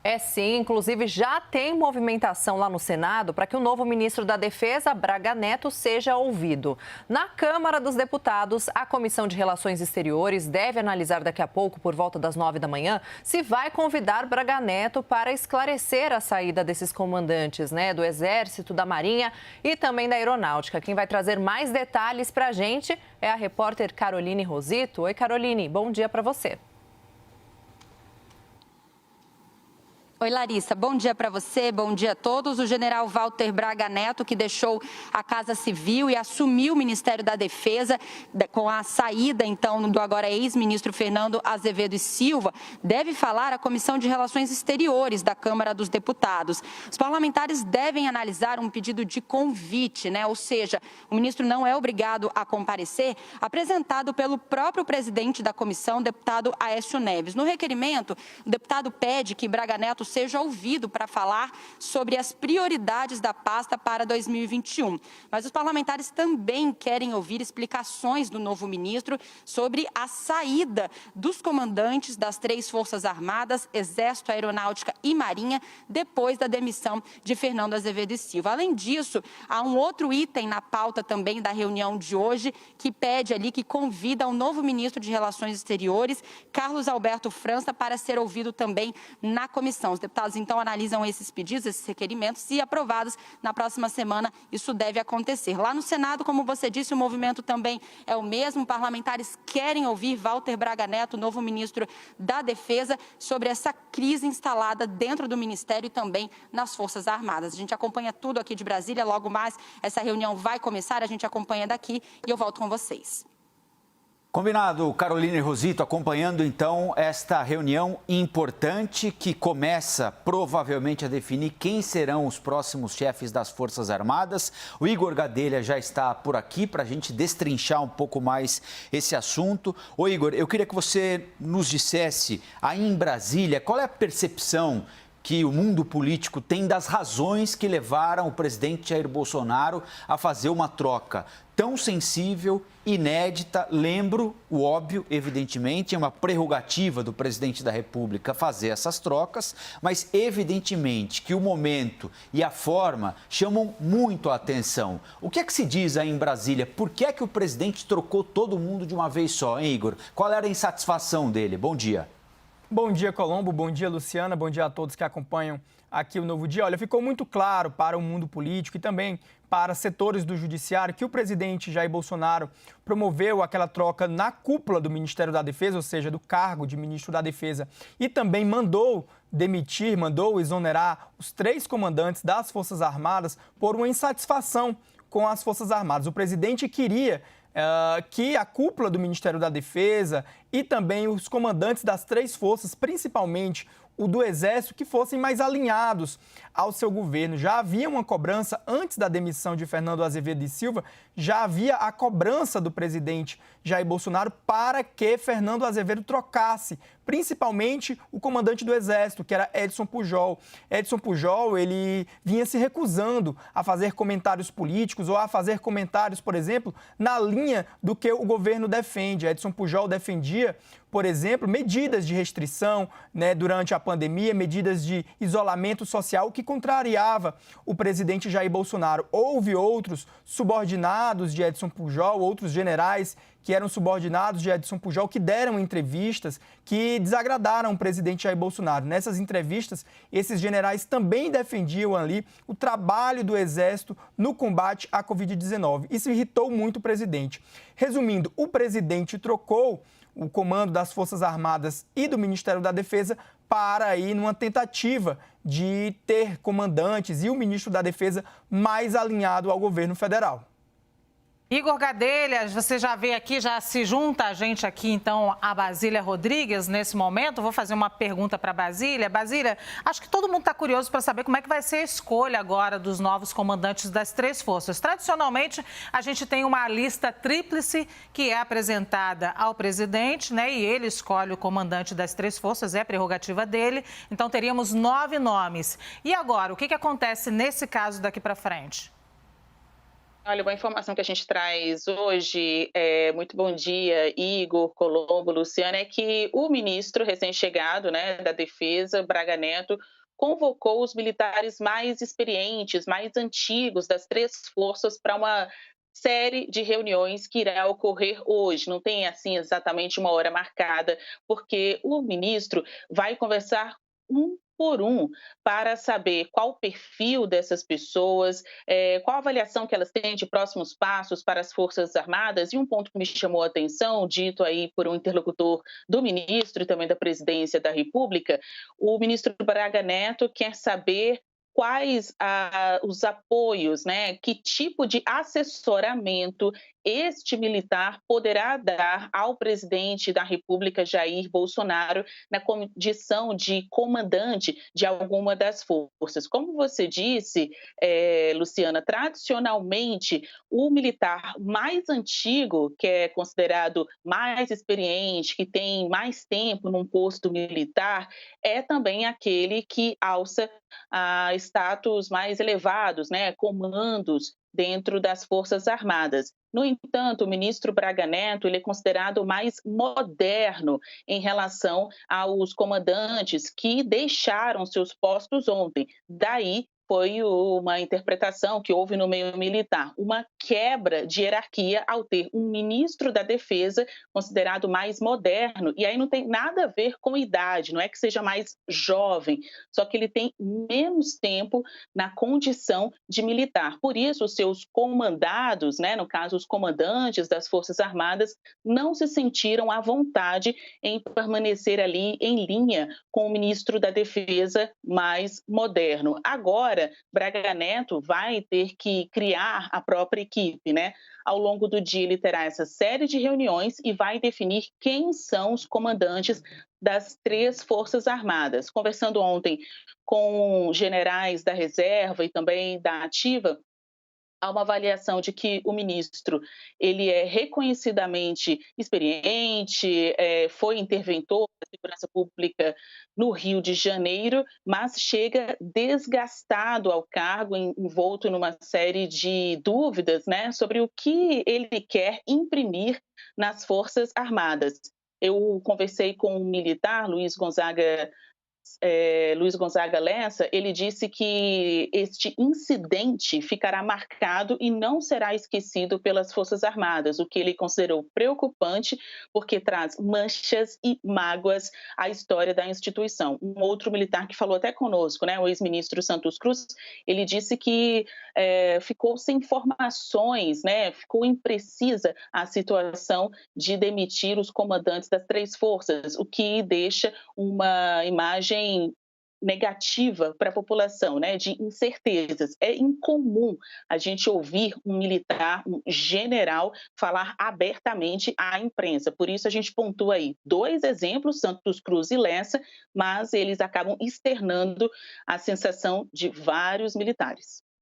É sim, inclusive já tem movimentação lá no Senado para que o novo ministro da Defesa, Braga Neto, seja ouvido. Na Câmara dos Deputados, a Comissão de Relações Exteriores deve analisar daqui a pouco, por volta das 9 da manhã, se vai convidar Braga Neto para esclarecer a saída desses comandantes, do Exército, da Marinha e também da Aeronáutica. Quem vai trazer mais detalhes para a gente é a repórter Caroline Rosito. Oi, Caroline, bom dia para você. Oi, Larissa. Bom dia para você, bom dia a todos. O general Walter Braga Neto, que deixou a Casa Civil e assumiu o Ministério da Defesa com a saída, então, do agora ex-ministro Fernando Azevedo e Silva, deve falar à Comissão de Relações Exteriores da Câmara dos Deputados. Os parlamentares devem analisar um pedido de convite, ou seja, o ministro não é obrigado a comparecer, apresentado pelo próprio presidente da comissão, deputado Aécio Neves. No requerimento, o deputado pede que Braga Neto seja ouvido para falar sobre as prioridades da pasta para 2021. Mas os parlamentares também querem ouvir explicações do novo ministro sobre a saída dos comandantes das 3 Forças Armadas, Exército, Aeronáutica e Marinha, depois da demissão de Fernando Azevedo e Silva. Além disso, há um outro item na pauta também da reunião de hoje que pede ali, que convida o novo ministro de Relações Exteriores, Carlos Alberto França, para ser ouvido também na comissão. Os deputados, então, analisam esses pedidos, esses requerimentos, e aprovados na próxima semana, isso deve acontecer. Lá no Senado, como você disse, o movimento também é o mesmo. Parlamentares querem ouvir Walter Braga Neto, novo ministro da Defesa, sobre essa crise instalada dentro do Ministério e também nas Forças Armadas. A gente acompanha tudo aqui de Brasília, logo mais essa reunião vai começar, a gente acompanha daqui e eu volto com vocês. Combinado, Caroline Rosito, acompanhando então esta reunião importante que começa provavelmente a definir quem serão os próximos chefes das Forças Armadas. O Igor Gadelha já está por aqui para a gente destrinchar um pouco mais esse assunto. Ô Igor, eu queria que você nos dissesse aí em Brasília qual é a percepção que o mundo político tem das razões que levaram o presidente Jair Bolsonaro a fazer uma troca tão sensível, inédita. Lembro, o óbvio, evidentemente, é uma prerrogativa do presidente da República fazer essas trocas, mas evidentemente que o momento e a forma chamam muito a atenção. O que é que se diz aí em Brasília? Por que é que o presidente trocou todo mundo de uma vez só, hein, Igor? Qual era a insatisfação dele? Bom dia. Bom dia, Colombo. Bom dia, Luciana. Bom dia a todos que acompanham aqui o Novo Dia. Olha, ficou muito claro para o mundo político e também para setores do judiciário que o presidente Jair Bolsonaro promoveu aquela troca na cúpula do Ministério da Defesa, ou seja, do cargo de ministro da Defesa, e também mandou demitir, mandou exonerar os 3 comandantes das Forças Armadas por uma insatisfação com as Forças Armadas. O presidente queria que a cúpula do Ministério da Defesa e também os comandantes das 3 forças, principalmente o do Exército, que fossem mais alinhados ao seu governo. Já havia uma cobrança antes da demissão de Fernando Azevedo e Silva, já havia a cobrança do presidente Jair Bolsonaro para que Fernando Azevedo trocasse, principalmente o comandante do Exército, que era Edson Pujol. Edson Pujol, ele vinha se recusando a fazer comentários políticos ou a fazer comentários, por exemplo, na linha do que o governo defende. Edson Pujol defendia, por exemplo, medidas de restrição, durante a pandemia, medidas de isolamento social, que contrariava o presidente Jair Bolsonaro. Houve outros subordinados de Edson Pujol, outros generais que eram subordinados de Edson Pujol, que deram entrevistas que desagradaram o presidente Jair Bolsonaro. Nessas entrevistas, esses generais também defendiam ali o trabalho do Exército no combate à Covid-19. Isso irritou muito o presidente. Resumindo, o presidente trocou o comando das Forças Armadas e do Ministério da Defesa para ir numa tentativa de ter comandantes e o ministro da Defesa mais alinhado ao governo federal. Igor Gadelha, você já vê aqui, já se junta a gente aqui, então, a Basília Rodrigues, nesse momento. Vou fazer uma pergunta para a Basília. Basília, acho que todo mundo está curioso para saber como é que vai ser a escolha agora dos novos comandantes das 3 forças. Tradicionalmente, a gente tem uma lista tríplice que é apresentada ao presidente, e ele escolhe o comandante das 3 forças, é prerrogativa dele. Então, teríamos 9 nomes. E agora, o que acontece nesse caso daqui para frente? Olha, uma informação que a gente traz hoje, muito bom dia, Igor, Colombo, Luciana, é que o ministro recém-chegado, né, da Defesa, Braga Neto, convocou os militares mais experientes, mais antigos das três forças para uma série de reuniões que irá ocorrer hoje. Não tem, assim, exatamente uma hora marcada, porque o ministro vai conversar um por um para saber qual o perfil dessas pessoas, qual a avaliação que elas têm de próximos passos para as Forças Armadas. E um ponto que me chamou a atenção, dito aí por um interlocutor do ministro e também da Presidência da República, o ministro Braga Neto quer saber quais os apoios, né? Que tipo de assessoramento este militar poderá dar ao presidente da República, Jair Bolsonaro, na condição de comandante de alguma das forças. Como você disse, Luciana, tradicionalmente, o militar mais antigo, que é considerado mais experiente, que tem mais tempo num posto militar, é também aquele que alça status mais elevados, né, comandos dentro das Forças Armadas. No entanto, o ministro Braga Neto ele é considerado mais moderno em relação aos comandantes que deixaram seus postos ontem. Daí foi uma interpretação que houve no meio militar, uma quebra de hierarquia ao ter um ministro da Defesa considerado mais moderno, e aí não tem nada a ver com idade, não é que seja mais jovem, só que ele tem menos tempo na condição de militar. Por isso, os seus comandados, né, no caso, os comandantes das Forças Armadas, não se sentiram à vontade em permanecer ali em linha com o ministro da Defesa mais moderno. Agora, Braga Neto vai ter que criar a própria equipe, né? Ao longo do dia, ele terá essa série de reuniões e vai definir quem são os comandantes das três Forças Armadas. Conversando ontem com generais da reserva e também da ativa, há uma avaliação de que o ministro ele é reconhecidamente experiente, foi interventor da segurança pública no Rio de Janeiro, mas chega desgastado ao cargo, envolto numa série de dúvidas, né, sobre o que ele quer imprimir nas Forças Armadas. Eu conversei com um militar, Luiz Gonzaga Lessa, ele disse que este incidente ficará marcado e não será esquecido pelas Forças Armadas, o que ele considerou preocupante, porque traz manchas e mágoas à história da instituição. Um outro militar que falou até conosco, né, o ex-ministro Santos Cruz, ele disse que ficou sem informações, né, ficou imprecisa a situação de demitir os comandantes das três forças, o que deixa uma imagem negativa para a população, né, de incertezas. É incomum a gente ouvir um militar, um general, falar abertamente à imprensa. Por isso a gente pontua aí 2 exemplos, Santos Cruz e Lessa, mas eles acabam externando a sensação de vários militares.